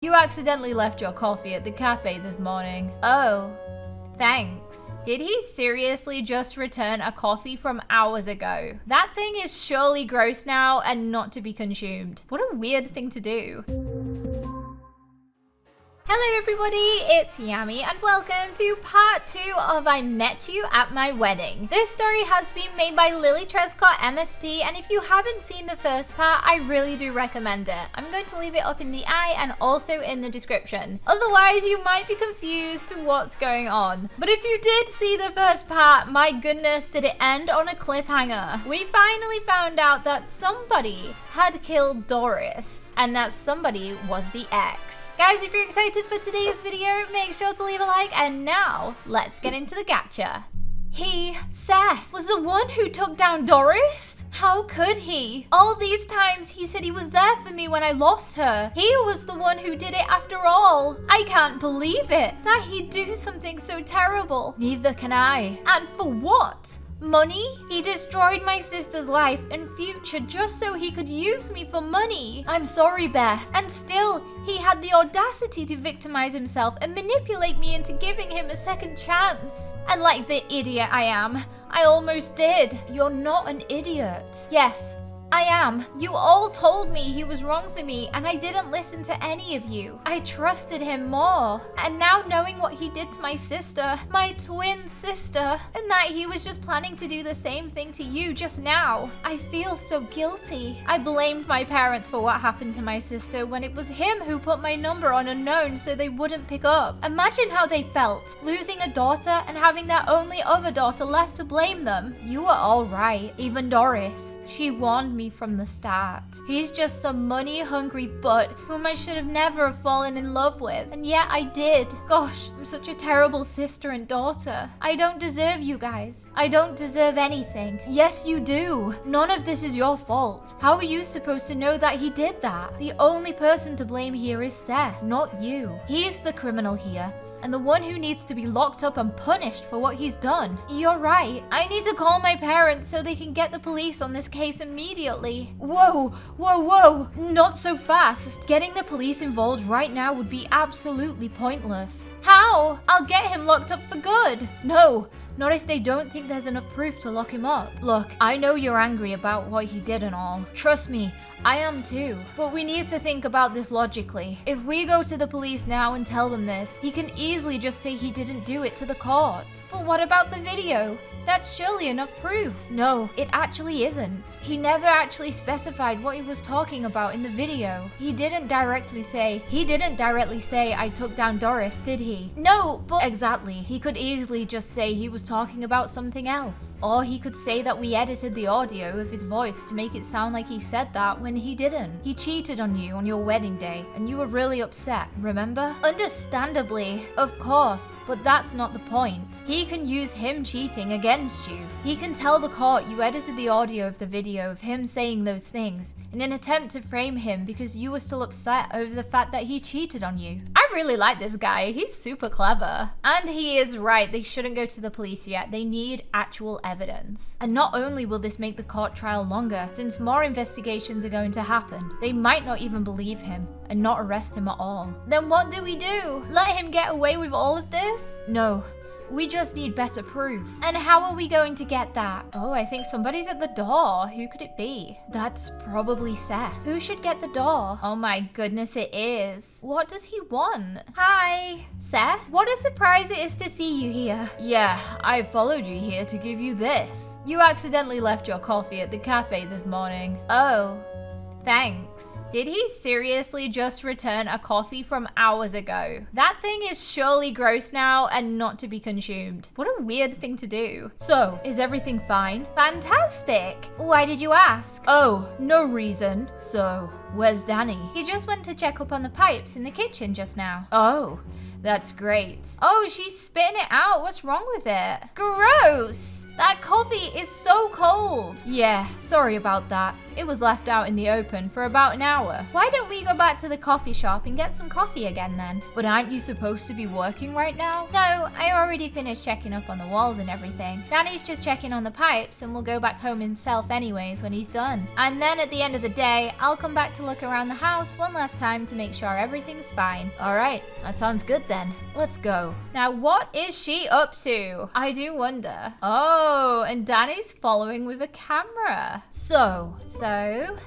You accidentally left your coffee at the cafe this morning. Oh, thanks. Did he seriously just return a coffee from hours ago? That thing is surely gross now and not to be consumed. What a weird thing to do. Hello everybody, it's Yammy and welcome to part 2 of I Met You at My Wedding. This story has been made by Lily Trescott MSP, and if you haven't seen the first part, I really do recommend it. I'm going to leave it up in the eye and also in the description. Otherwise, you might be confused to what's going on. But if you did see the first part, my goodness, did it end on a cliffhanger. We finally found out that somebody had killed Doris, and that somebody was the ex. Guys, if you're excited for today's video, make sure to leave a like, and now, let's get into the gacha. He, Seth, was the one who took down Doris? How could he? All these times he said he was there for me when I lost her. He was the one who did it after all. I can't believe it, that he'd do something so terrible. Neither can I. And for what? Money? He destroyed my sister's life and future just so he could use me for money. I'm sorry, Beth. And still, he had the audacity to victimize himself and manipulate me into giving him a second chance. And like the idiot I am, I almost did. You're not an idiot. Yes, I am. You all told me he was wrong for me, and I didn't listen to any of you. I trusted him more. And now knowing what he did to my sister, my twin sister, and that he was just planning to do the same thing to you just now, I feel so guilty. I blamed my parents for what happened to my sister when it was him who put my number on unknown so they wouldn't pick up. Imagine how they felt, losing a daughter and having their only other daughter left to blame them. You were all right. Even Doris. She warned me from the start. He's just some money-hungry butt whom I should have never fallen in love with, and yet I did. Gosh, I'm such a terrible sister and daughter. I don't deserve you guys. I don't deserve anything. Yes, you do. None of this is your fault. How are you supposed to know that he did that? The only person to blame here is Seth, not you. He's the criminal here, and the one who needs to be locked up and punished for what he's done. You're right. I need to call my parents so they can get the police on this case immediately. Whoa, whoa, whoa. Not so fast. Getting the police involved right now would be absolutely pointless. How? I'll get him locked up for good. No. Not if they don't think there's enough proof to lock him up. Look, I know you're angry about what he did and all. Trust me, I am too. But we need to think about this logically. If we go to the police now and tell them this, he can easily just say he didn't do it to the court. But what about the video? That's surely enough proof. No, it actually isn't. He never actually specified what he was talking about in the video. He didn't directly say I took down Doris, did he? No, but exactly. He could easily just say he was talking about something else. Or he could say that we edited the audio of his voice to make it sound like he said that when he didn't. He cheated on you on your wedding day and you were really upset, remember? Understandably, of course, but that's not the point. He can use him cheating against you. He can tell the court you edited the audio of the video of him saying those things in an attempt to frame him because you were still upset over the fact that he cheated on you. I really like this guy. He's super clever. And he is right. They shouldn't go to the police yet. They need actual evidence. And not only will this make the court trial longer, since more investigations are going to happen, they might not even believe him and not arrest him at all. Then what do we do? Let him get away with all of this? No. We just need better proof. And how are we going to get that? Oh, I think somebody's at the door. Who could it be? That's probably Seth. Who should get the door? Oh my goodness, it is. What does he want? Hi, Seth. What a surprise it is to see you here. Yeah, I followed you here to give you this. You accidentally left your coffee at the cafe this morning. Oh, thanks. Did he seriously just return a coffee from hours ago? That thing is surely gross now and not to be consumed. What a weird thing to do. So, is everything fine? Fantastic. Why did you ask? Oh, no reason. So, where's Danny? He just went to check up on the pipes in the kitchen just now. Oh, that's great. Oh, she's spitting it out. What's wrong with it? Gross! That coffee is so cold. Yeah, sorry about that. It was left out in the open for about an hour. Why don't we go back to the coffee shop and get some coffee again then? But aren't you supposed to be working right now? No, I already finished checking up on the walls and everything. Danny's just checking on the pipes and will go back home himself anyways when he's done. And then at the end of the day, I'll come back to look around the house one last time to make sure everything's fine. Alright, that sounds good then. Let's go. Now what is she up to? I do wonder. Oh, and Danny's following with a camera. So,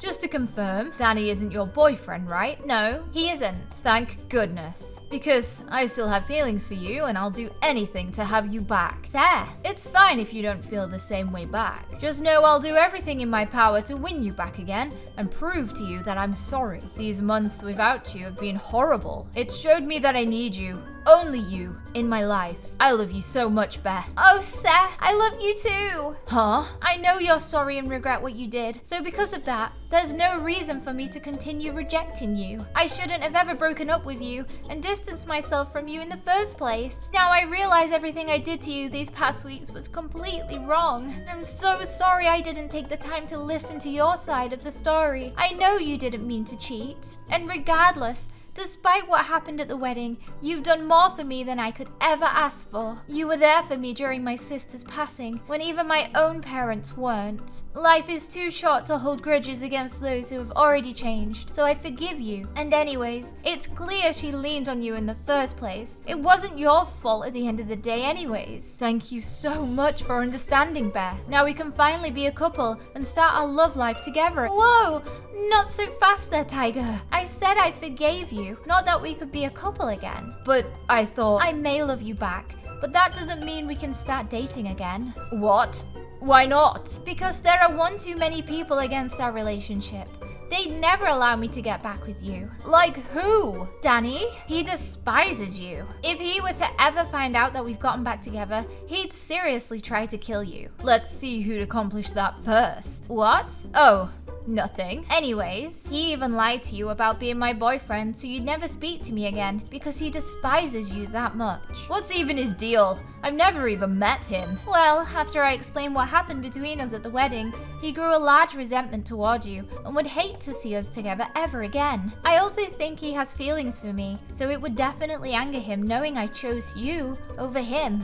just to confirm, Danny isn't your boyfriend, right? No, he isn't. Thank goodness. Because I still have feelings for you and I'll do anything to have you back. Seth, it's fine if you don't feel the same way back. Just know I'll do everything in my power to win you back again and prove to you that I'm sorry. These months without you have been horrible. It showed me that I need you. Only you in my life. I love you so much, Beth. Oh, Seth, I love you too. Huh? I know you're sorry and regret what you did. So because of that, there's no reason for me to continue rejecting you. I shouldn't have ever broken up with you and distanced myself from you in the first place. Now I realize everything I did to you these past weeks was completely wrong. I'm so sorry I didn't take the time to listen to your side of the story. I know you didn't mean to cheat. And regardless, despite what happened at the wedding, you've done more for me than I could ever ask for. You were there for me during my sister's passing, when even my own parents weren't. Life is too short to hold grudges against those who have already changed, so I forgive you. And anyways, it's clear she leaned on you in the first place. It wasn't your fault at the end of the day anyways. Thank you so much for understanding, Beth. Now we can finally be a couple and start our love life together. Whoa! Not so fast there, Tiger. I said I forgave you, not that we could be a couple again. But I thought I may love you back, but that doesn't mean we can start dating again. What? Why not? Because there are one too many people against our relationship. They'd never allow me to get back with you. Like who? Danny? He despises you. If he were to ever find out that we've gotten back together, he'd seriously try to kill you. Let's see who'd accomplish that first. What? Oh. Nothing. Anyways, he even lied to you about being my boyfriend so you'd never speak to me again because he despises you that much. What's even his deal? I've never even met him. Well, after I explained what happened between us at the wedding, he grew a large resentment toward you and would hate to see us together ever again. I also think he has feelings for me, so it would definitely anger him knowing I chose you over him.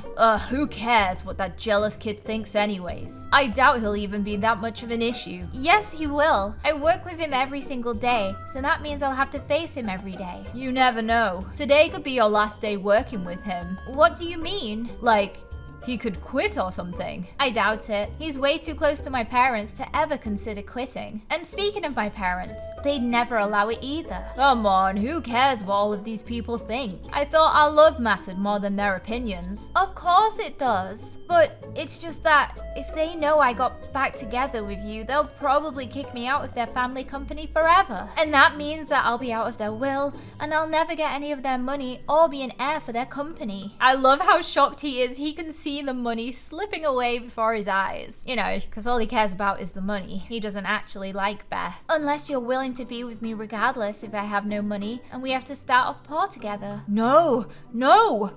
Who cares what that jealous kid thinks anyways? I doubt he'll even be that much of an issue. Yes, he will. I work with him every single day, so that means I'll have to face him every day. You never know. Today could be your last day working with him. What do you mean? Like, he could quit or something. I doubt it. He's way too close to my parents to ever consider quitting. And speaking of my parents, they'd never allow it either. Come on, who cares what all of these people think? I thought our love mattered more than their opinions. Of course it does. But it's just that if they know I got back together with you, they'll probably kick me out of their family company forever. And that means that I'll be out of their will and I'll never get any of their money or be an heir for their company. I love how shocked he is. He can see the money slipping away before his eyes. You know, because all he cares about is the money. He doesn't actually like Beth. Unless you're willing to be with me regardless if I have no money and we have to start off poor together. No!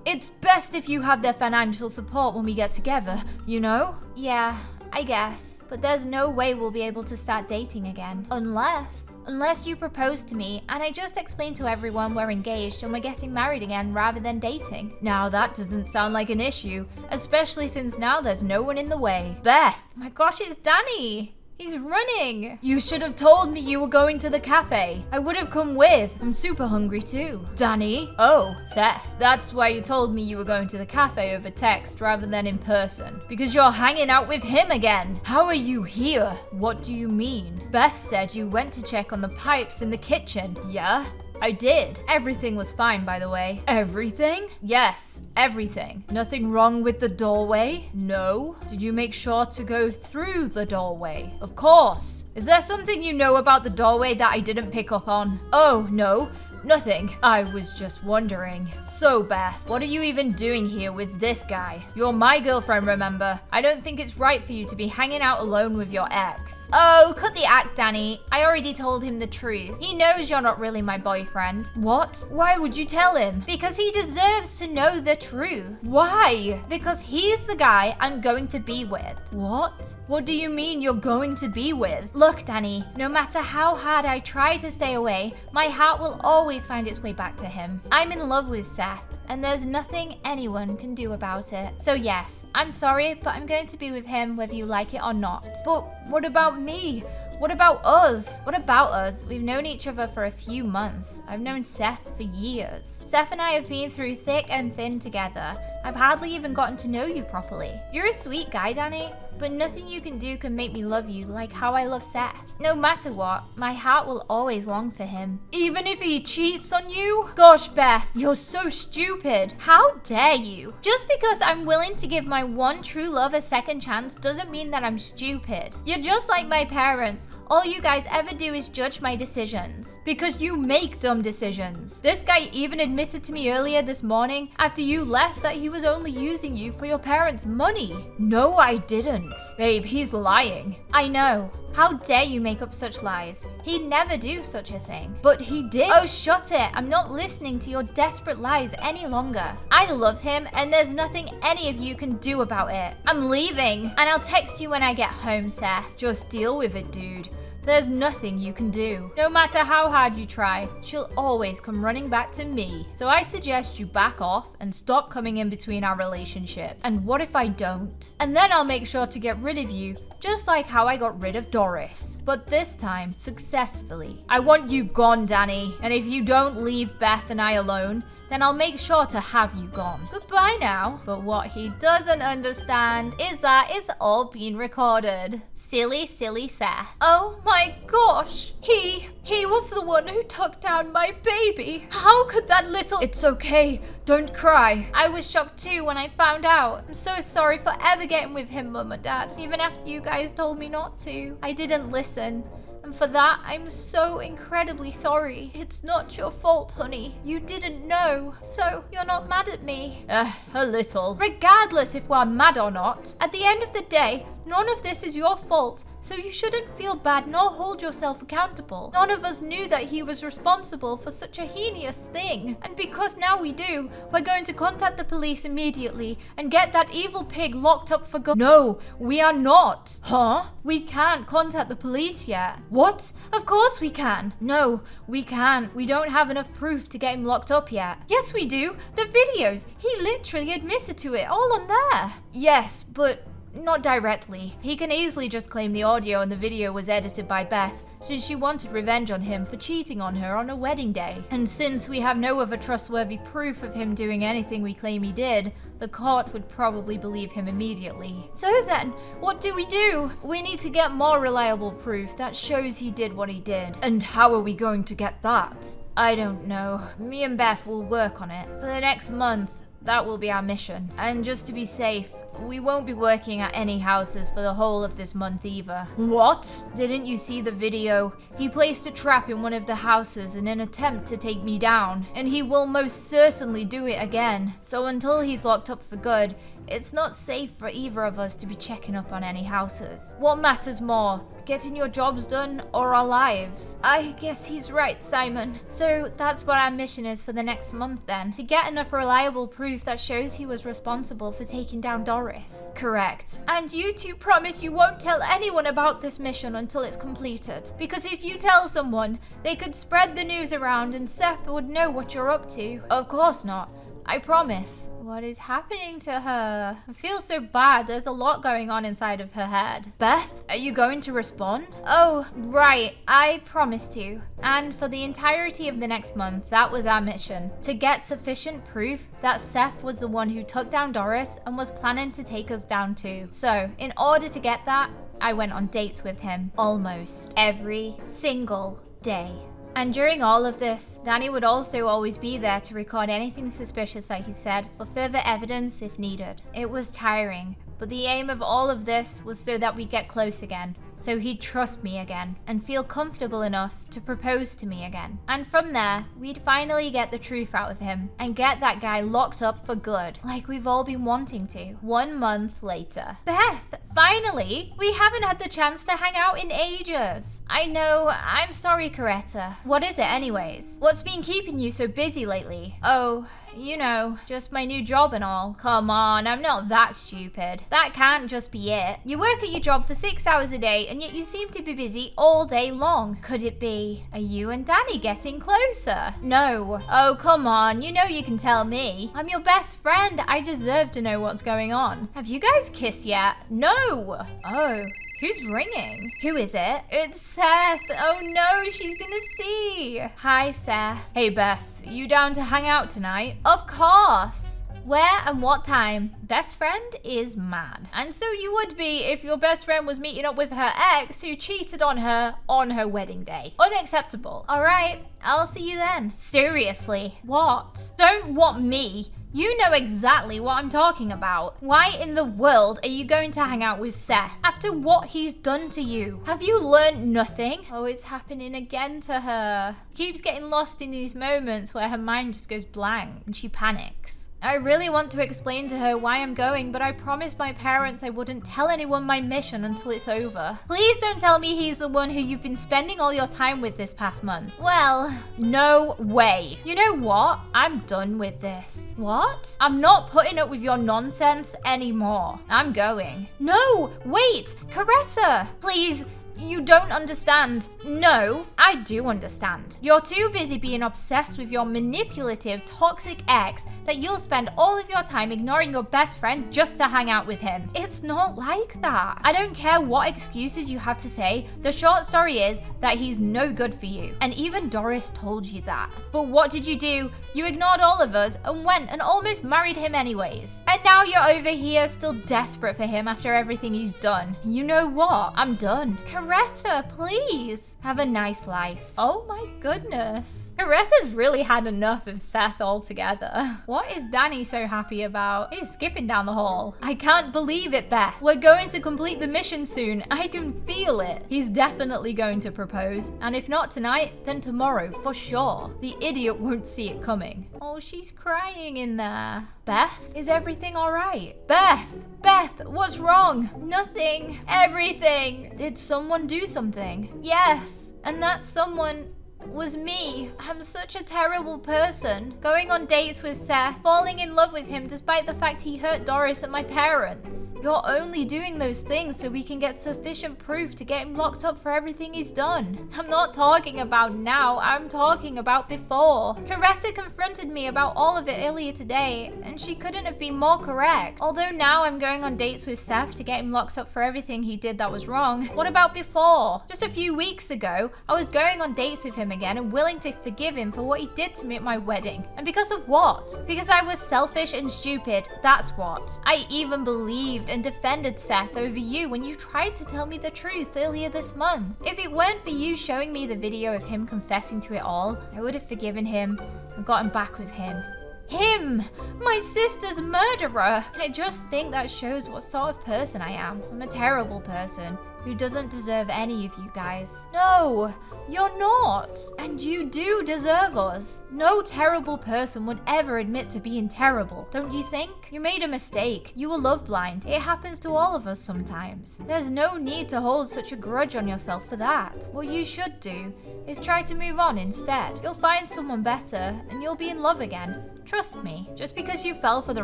It's best if you have their financial support when we get together, you know? Yeah, I guess. But there's no way we'll be able to start dating again. Unless you propose to me and I just explain to everyone we're engaged and we're getting married again rather than dating. Now that doesn't sound like an issue, especially since now there's no one in the way. Beth! My gosh, it's Danny! He's running! You should have told me you were going to the cafe. I would have come with. I'm super hungry too. Danny? Oh, Seth. That's why you told me you were going to the cafe over text rather than in person. Because you're hanging out with him again. How are you here? What do you mean? Beth said you went to check on the pipes in the kitchen. Yeah? I did. Everything was fine, by the way. Everything? Yes, everything. Nothing wrong with the doorway? No. Did you make sure to go through the doorway? Of course. Is there something you know about the doorway that I didn't pick up on? Oh, no. Nothing. I was just wondering. So, Beth, what are you even doing here with this guy? You're my girlfriend, remember? I don't think it's right for you to be hanging out alone with your ex. Oh, cut the act, Danny. I already told him the truth. He knows you're not really my boyfriend. What? Why would you tell him? Because he deserves to know the truth. Why? Because he's the guy I'm going to be with. What? What do you mean you're going to be with? Look, Danny, no matter how hard I try to stay away, my heart will always find its way back to him. I'm in love with Seth, and there's nothing anyone can do about it. So yes, I'm sorry, but I'm going to be with him whether you like it or not. But what about me? What about us? What about us? We've known each other for a few months. I've known Seth for years. Seth and I have been through thick and thin together. I've hardly even gotten to know you properly. You're a sweet guy, Danny, but nothing you can do can make me love you like how I love Seth. No matter what, my heart will always long for him. Even if he cheats on you? Gosh, Beth, you're so stupid. How dare you? Just because I'm willing to give my one true love a second chance doesn't mean that I'm stupid. You're just like my parents. All you guys ever do is judge my decisions. Because you make dumb decisions. This guy even admitted to me earlier this morning, after you left, that he was only using you for your parents' money. No, I didn't. Babe, he's lying. I know. How dare you make up such lies? He'd never do such a thing. But he did. Oh, shut it. I'm not listening to your desperate lies any longer. I love him, and there's nothing any of you can do about it. I'm leaving, and I'll text you when I get home, Seth. Just deal with it, dude. There's nothing you can do. No matter how hard you try, she'll always come running back to me. So I suggest you back off and stop coming in between our relationship. And what if I don't? And then I'll make sure to get rid of you, just like how I got rid of Doris. But this time, successfully. I want you gone, Danny. And if you don't leave Beth and I alone, then I'll make sure to have you gone. Goodbye now. But what he doesn't understand is that it's all been recorded. Silly, silly Seth. Oh my gosh. He was the one who took down my baby. How could that little... It's okay. Don't cry. I was shocked too when I found out. I'm so sorry for ever getting with him, Mum and Dad. Even after you guys told me not to. I didn't listen. And for that, I'm so incredibly sorry. It's not your fault, honey. You didn't know. So, you're not mad at me? A little. Regardless if we're mad or not, at the end of the day, none of this is your fault. So you shouldn't feel bad nor hold yourself accountable. None of us knew that he was responsible for such a heinous thing. And because now we do, we're going to contact the police immediately and get that evil pig locked up for good. No, we are not. Huh? We can't contact the police yet. What? Of course we can. No, we can't. We don't have enough proof to get him locked up yet. Yes, we do. The videos. He literally admitted to it all on there. Yes, but... not directly. He can easily just claim the audio and the video was edited by Beth, since she wanted revenge on him for cheating on her on a wedding day. And since we have no other trustworthy proof of him doing anything we claim he did, the court would probably believe him immediately. So then, what do? We need to get more reliable proof that shows he did what he did. And how are we going to get that? I don't know. Me and Beth will work on it. For the next month, that will be our mission. And just to be safe, we won't be working at any houses for the whole of this month either. What? Didn't you see the video? He placed a trap in one of the houses in an attempt to take me down, and he will most certainly do it again. So until he's locked up for good, it's not safe for either of us to be checking up on any houses. What matters more, getting your jobs done or our lives? I guess he's right, Simon. So that's what our mission is for the next month then, to get enough reliable proof that shows he was responsible for taking down Doris. Correct. And you two promise you won't tell anyone about this mission until it's completed. Because if you tell someone, they could spread the news around and Seth would know what you're up to. Of course not. I promise. What is happening to her? I feel so bad. There's a lot going on inside of her head. Beth, are you going to respond? Oh, right. I promised to. And for the entirety of the next month, that was our mission. To get sufficient proof that Seth was the one who took down Doris and was planning to take us down too. So, in order to get that, I went on dates with him. Almost every single day. And during all of this, Danny would also always be there to record anything suspicious that he said for further evidence if needed. It was tiring, But the aim of all of this was so that we get close again. So he'd trust me again and feel comfortable enough to propose to me again. And from there, we'd finally get the truth out of him and get that guy locked up for good, like we've all been wanting to. 1 month later. Beth, finally! We haven't had the chance to hang out in ages. I know, I'm sorry, Coretta. What is it anyways? What's been keeping you so busy lately? Oh, you know, just my new job and all. Come on, I'm not that stupid. That can't just be it. You work at your job for 6 hours a day, and yet you seem to be busy all day long. Could it be, are you and Danny getting closer? No. Oh, come on, you know you can tell me. I'm your best friend. I deserve to know what's going on. Have you guys kissed yet? No. Oh. Who's ringing? Who is it? It's Seth. Oh no, she's gonna see. Hi, Seth. Hey, Beth. You down to hang out tonight? Of course. Where and what time? Best friend is mad. And so you would be if your best friend was meeting up with her ex who cheated on her wedding day. Unacceptable. All right, I'll see you then. Seriously. What? Don't want me. You know exactly what I'm talking about. Why in the world are you going to hang out with Seth after what he's done to you? Have you learned nothing? Oh, it's happening again to her. Keeps getting lost in these moments where her mind just goes blank and she panics. I really want to explain to her why I'm going, but I promised my parents I wouldn't tell anyone my mission until it's over. Please don't tell me he's the one who you've been spending all your time with this past month. Well, no way. You know what? I'm done with this. What? I'm not putting up with your nonsense anymore. I'm going. No, wait, Coretta, please. You don't understand. No, I do understand. You're too busy being obsessed with your manipulative, toxic ex that you'll spend all of your time ignoring your best friend just to hang out with him. It's not like that. I don't care what excuses you have to say. The short story is that he's no good for you. And even Doris told you that. But what did you do? You ignored all of us and went and almost married him anyways. And now you're over here still desperate for him after everything he's done. You know what? I'm done. Coretta, please. Have a nice life. Oh my goodness. Coretta's really had enough of Seth altogether. What is Danny so happy about? He's skipping down the hall. I can't believe it, Beth. We're going to complete the mission soon. I can feel it. He's definitely going to propose. And if not tonight, then tomorrow for sure. The idiot won't see it coming. Oh, she's crying in there. Beth, is everything all right? Beth, what's wrong? Nothing. Everything. Did someone do something? Yes, and that someone was me. I'm such a terrible person. Going on dates with Seth, falling in love with him despite the fact he hurt Doris and my parents. You're only doing those things so we can get sufficient proof to get him locked up for everything he's done. I'm not talking about now, I'm talking about before. Coretta confronted me about all of it earlier today, and she couldn't have been more correct. Although now I'm going on dates with Seth to get him locked up for everything he did that was wrong. What about before? Just a few weeks ago, I was going on dates with him again and willing to forgive him for what he did to me at my wedding. And because of what? Because I was selfish and stupid, that's what. I even believed and defended Seth over you when you tried to tell me the truth earlier this month. If it weren't for you showing me the video of him confessing to it all, I would have forgiven him and gotten back with him. Him! My sister's murderer! I just think that shows what sort of person I am. I'm a terrible person who doesn't deserve any of you guys. No, you're not. And you do deserve us. No terrible person would ever admit to being terrible, don't you think? You made a mistake. You were love blind. It happens to all of us sometimes. There's no need to hold such a grudge on yourself for that. What you should do is try to move on instead. You'll find someone better and you'll be in love again. Trust me, just because you fell for the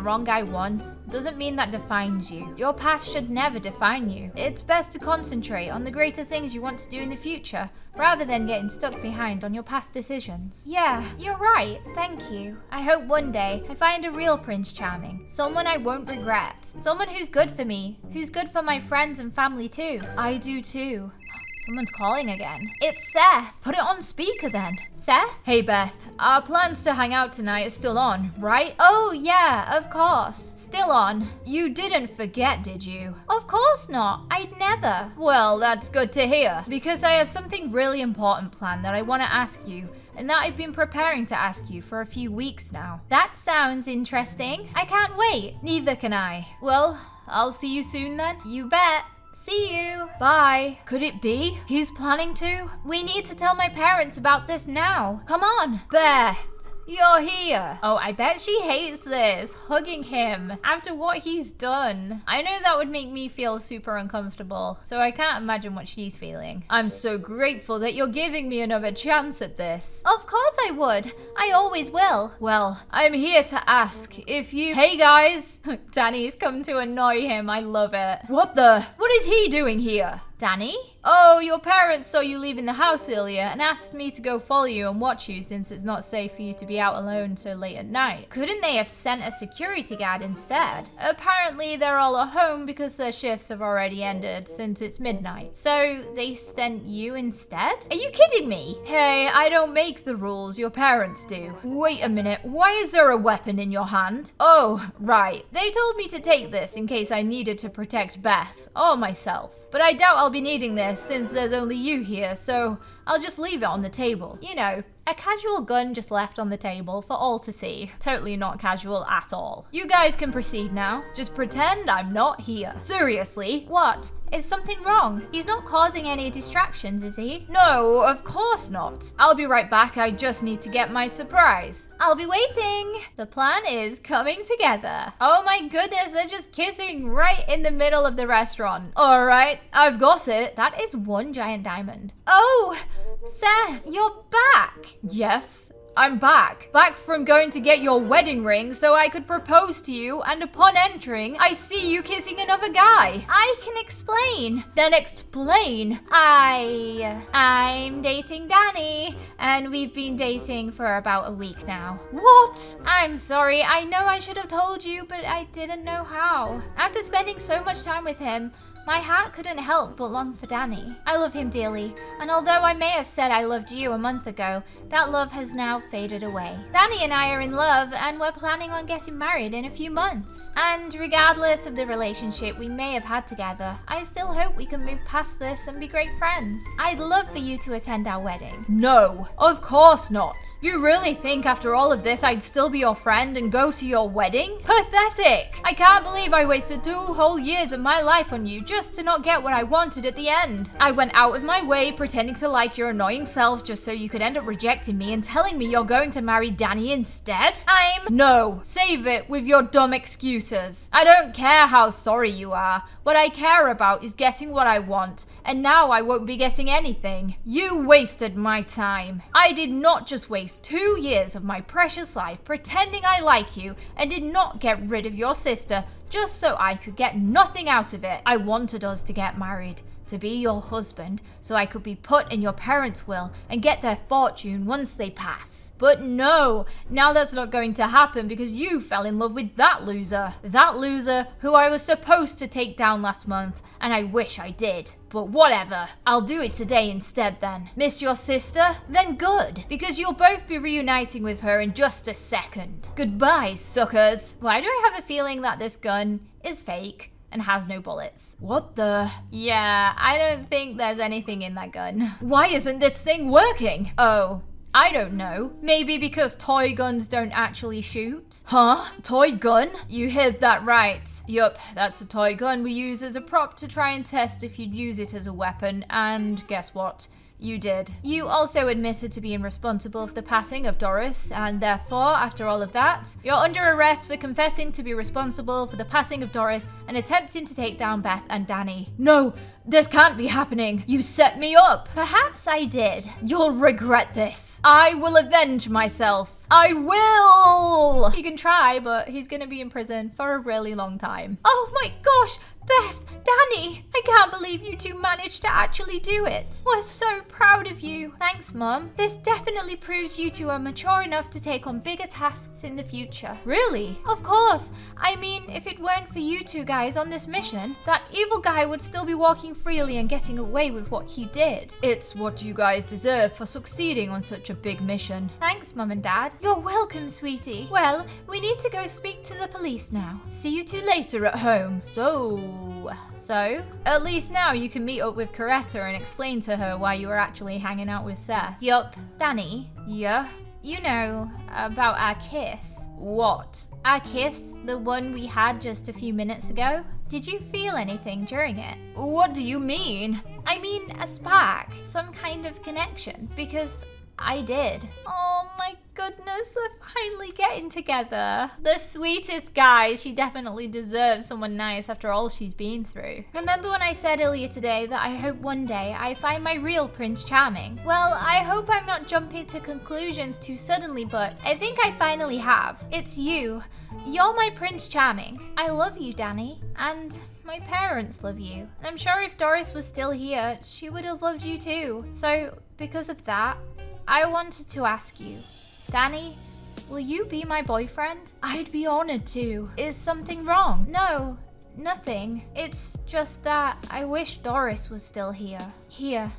wrong guy once doesn't mean that defines you. Your past should never define you. It's best to concentrate on the greater things you want to do in the future, rather than getting stuck behind on your past decisions. Yeah, you're right, thank you. I hope one day I find a real Prince Charming, someone I won't regret, someone who's good for me, who's good for my friends and family too. I do too. Someone's calling again. It's Seth. Put it on speaker then. Seth? Hey Beth, our plans to hang out tonight are still on, right? Oh yeah, of course. Still on. You didn't forget, did you? Of course not. I'd never. Well, that's good to hear, because I have something really important planned that I want to ask you, and that I've been preparing to ask you for a few weeks now. That sounds interesting. I can't wait. Neither can I. Well, I'll see you soon then. You bet. See you. Bye. Could it be he's planning to? We need to tell my parents about this now. Come on. Beth. You're here. Oh, I bet she hates this. Hugging him after what he's done. I know that would make me feel super uncomfortable, so I can't imagine what she's feeling. I'm so grateful that you're giving me another chance at this. Of course I would. I always will. Well, I'm here to ask if you... Hey guys. Danny's come to annoy him. I love it. What is he doing here? Danny? Oh, your parents saw you leaving the house earlier and asked me to go follow you and watch you since it's not safe for you to be out alone so late at night. Couldn't they have sent a security guard instead? Apparently they're all at home because their shifts have already ended since it's midnight. So they sent you instead? Are you kidding me? Hey, I don't make the rules, your parents do. Wait a minute, why is there a weapon in your hand? Oh, right. They told me to take this in case I needed to protect Beth or myself. But I doubt I'll be needing this since there's only you here, so I'll just leave it on the table. You know, a casual gun just left on the table for all to see. Totally not casual at all. You guys can proceed now. Just pretend I'm not here. Seriously? What? Is something wrong? He's not causing any distractions, is he? No, of course not. I'll be right back. I just need to get my surprise. I'll be waiting. The plan is coming together. Oh my goodness, they're just kissing right in the middle of the restaurant. All right, I've got it. That is one giant diamond. Oh, Seth, you're back. Yes. I'm back. Back from going to get your wedding ring so I could propose to you, and upon entering, I see you kissing another guy. I can explain. Then explain. I'm dating Danny, and we've been dating for about a week now. What? I'm sorry. I know I should have told you, but I didn't know how. After spending so much time with him, my heart couldn't help but long for Danny. I love him dearly, and although I may have said I loved you a month ago, that love has now faded away. Danny and I are in love, and we're planning on getting married in a few months. And regardless of the relationship we may have had together, I still hope we can move past this and be great friends. I'd love for you to attend our wedding. No, of course not. You really think after all of this I'd still be your friend and go to your wedding? Pathetic! I can't believe I wasted 2 whole years of my life on you just to not get what I wanted at the end. I went out of my way pretending to like your annoying self just so you could end up rejecting me and telling me you're going to marry Danny instead? No, save it with your dumb excuses. I don't care how sorry you are. What I care about is getting what I want, and now I won't be getting anything. You wasted my time. I did not just waste 2 years of my precious life pretending I like you and did not get rid of your sister just so I could get nothing out of it. I wanted us to get married, to be your husband, so I could be put in your parents' will and get their fortune once they pass. But no, now that's not going to happen because you fell in love with that loser. That loser who I was supposed to take down last month, and I wish I did. But whatever, I'll do it today instead then. Miss your sister? Then good, because you'll both be reuniting with her in just a second. Goodbye, suckers. Why do I have a feeling that this gun is fake and has no bullets? What the? Yeah, I don't think there's anything in that gun. Why isn't this thing working? Oh, I don't know. Maybe because toy guns don't actually shoot? Huh? Toy gun? You heard that right. Yup, that's a toy gun we use as a prop to try and test if you'd use it as a weapon, and guess what? You did. You also admitted to being responsible for the passing of Doris, and therefore, after all of that, you're under arrest for confessing to be responsible for the passing of Doris and attempting to take down Beth and Danny. No, this can't be happening. You set me up. Perhaps I did. You'll regret this. I will avenge myself. I will! He can try, but he's gonna be in prison for a really long time. Oh my gosh! Beth, Danny, I can't believe you two managed to actually do it. We're so proud of you. Thanks, Mum. This definitely proves you two are mature enough to take on bigger tasks in the future. Really? Of course. I mean, if it weren't for you two guys on this mission, that evil guy would still be walking freely and getting away with what he did. It's what you guys deserve for succeeding on such a big mission. Thanks, Mum and Dad. You're welcome, sweetie. Well, we need to go speak to the police now. See you two later at home. So, at least now you can meet up with Coretta and explain to her why you were actually hanging out with Seth. Yup. Danny? Yeah? You know, about our kiss. What? Our kiss, the one we had just a few minutes ago? Did you feel anything during it? What do you mean? I mean a spark, some kind of connection, because I did. Oh my goodness, they're finally getting together. The sweetest guy. She definitely deserves someone nice after all she's been through. Remember when I said earlier today that I hope one day I find my real Prince Charming? Well, I hope I'm not jumping to conclusions too suddenly, but I think I finally have. It's you. You're my Prince Charming. I love you, Danny. And my parents love you. And I'm sure if Doris was still here, she would have loved you too. So, because of that, I wanted to ask you, Danny, will you be my boyfriend? I'd be honored to. Is something wrong? No, nothing. It's just that I wish Doris was still here. Here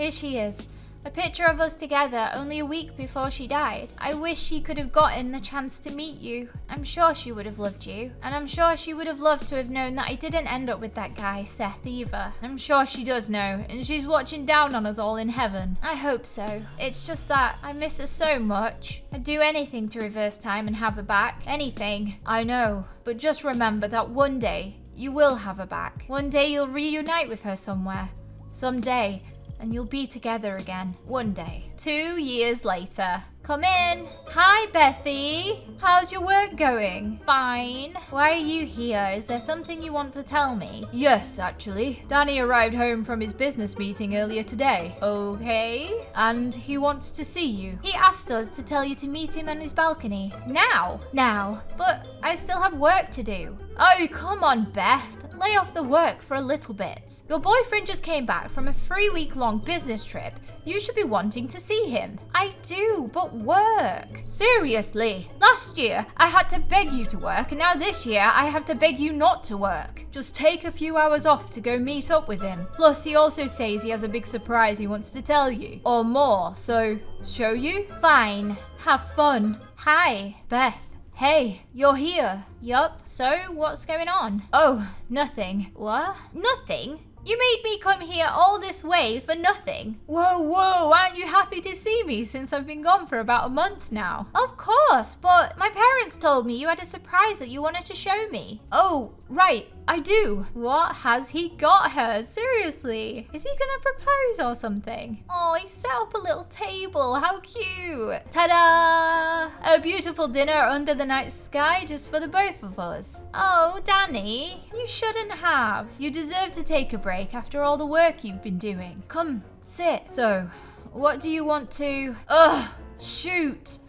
she is. A picture of us together only a week before she died. I wish she could have gotten the chance to meet you. I'm sure she would have loved you. And I'm sure she would have loved to have known that I didn't end up with that guy, Seth, either. I'm sure she does know, and she's watching down on us all in heaven. I hope so. It's just that I miss her so much. I'd do anything to reverse time and have her back. Anything. I know. But just remember that one day, you will have her back. One day you'll reunite with her somewhere. Someday. And you'll be together again, one day. 2 years later. Come in. Hi, Bethy. How's your work going? Fine. Why are you here? Is there something you want to tell me? Yes, actually. Danny arrived home from his business meeting earlier today. Okay. And he wants to see you. He asked us to tell you to meet him on his balcony. Now? Now. But I still have work to do. Oh, come on, Beth. Lay off the work for a little bit. Your boyfriend just came back from a 3-week-long business trip. You should be wanting to see him. I do, but work. Seriously. Last year, I had to beg you to work, and now this year, I have to beg you not to work. Just take a few hours off to go meet up with him. Plus, he also says he has a big surprise he wants to tell you. Or more, so show you? Fine. Have fun. Hi, Beth. Hey, you're here. Yup. So, what's going on? Oh, nothing. What? Nothing? You made me come here all this way for nothing. Whoa, aren't you happy to see me since I've been gone for about a month now? Of course, but my parents told me you had a surprise that you wanted to show me. Oh, right, I do. What has he got her? Seriously? Is he gonna propose or something? Oh, he set up a little table. How cute. Ta-da! A beautiful dinner under the night sky just for the both of us. Oh, Danny, you shouldn't have. You deserve to take a break after all the work you've been doing. Come, sit. So, what do you want to... Ugh, shoot.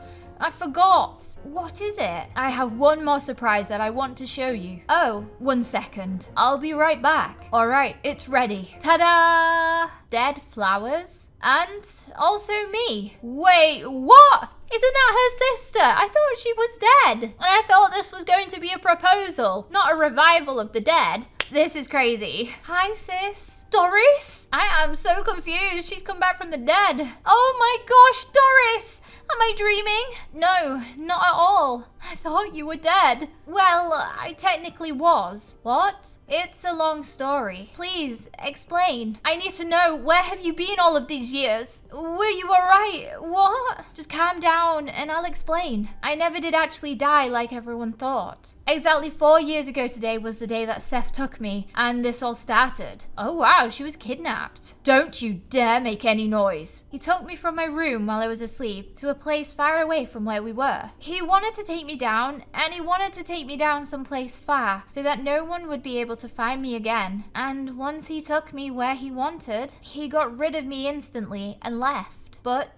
I forgot. What is it? I have one more surprise that I want to show you. Oh, 1 second. I'll be right back. All right, it's ready. Ta-da! Dead flowers. And also me. Wait, what? Isn't that her sister? I thought she was dead. And I thought this was going to be a proposal, not a revival of the dead. This is crazy. Hi, sis. Doris? I am so confused. She's come back from the dead. Oh my gosh, Doris! Am I dreaming? No, not at all. I thought you were dead. Well, I technically was. What? It's a long story. Please, explain. I need to know, where have you been all of these years? Were you alright? What? Just calm down and I'll explain. I never did actually die like everyone thought. Exactly 4 years ago today was the day that Seth took me, and this all started. Oh wow, she was kidnapped. Don't you dare make any noise. He took me from my room while I was asleep to a place far away from where we were. He wanted to take me down, and he wanted to take me down someplace far so that no one would be able to find me again. And once he took me where he wanted, he got rid of me instantly and left. But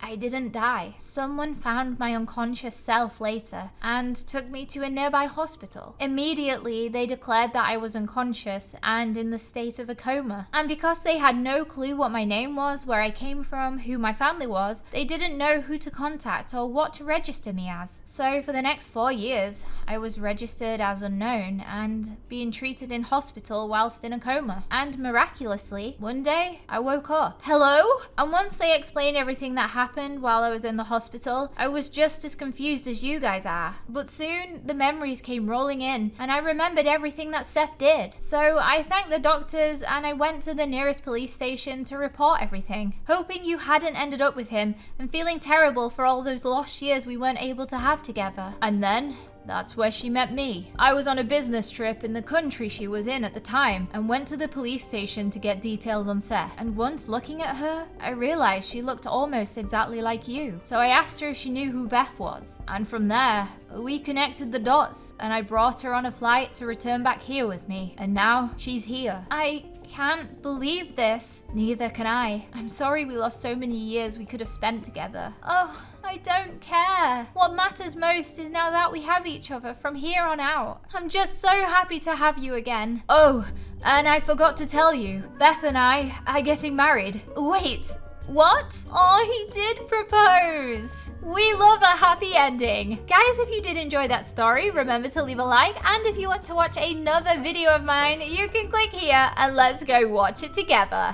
I didn't die. Someone found my unconscious self later and took me to a nearby hospital. Immediately, they declared that I was unconscious and in the state of a coma. And because they had no clue what my name was, where I came from, who my family was, they didn't know who to contact or what to register me as. So for the next 4 years, I was registered as unknown and being treated in hospital whilst in a coma. And miraculously, one day, I woke up. Hello? And once they explained everything that happened while I was in the hospital, I was just as confused as you guys are. But soon the memories came rolling in and I remembered everything that Seth did. So I thanked the doctors and I went to the nearest police station to report everything, hoping you hadn't ended up with him and feeling terrible for all those lost years we weren't able to have together. And then that's where she met me. I was on a business trip in the country she was in at the time and went to the police station to get details on Seth. And once looking at her, I realized she looked almost exactly like you. So I asked her if she knew who Beth was. And from there, we connected the dots and I brought her on a flight to return back here with me. And now she's here. I can't believe this. Neither can I. I'm sorry we lost so many years we could have spent together. Oh, I don't care. What matters most is now that we have each other from here on out. I'm just so happy to have you again. Oh, and I forgot to tell you, Beth and I are getting married. Wait, what? Oh, he did propose. We love a happy ending. Guys, if you did enjoy that story, remember to leave a like. And if you want to watch another video of mine, you can click here and let's go watch it together.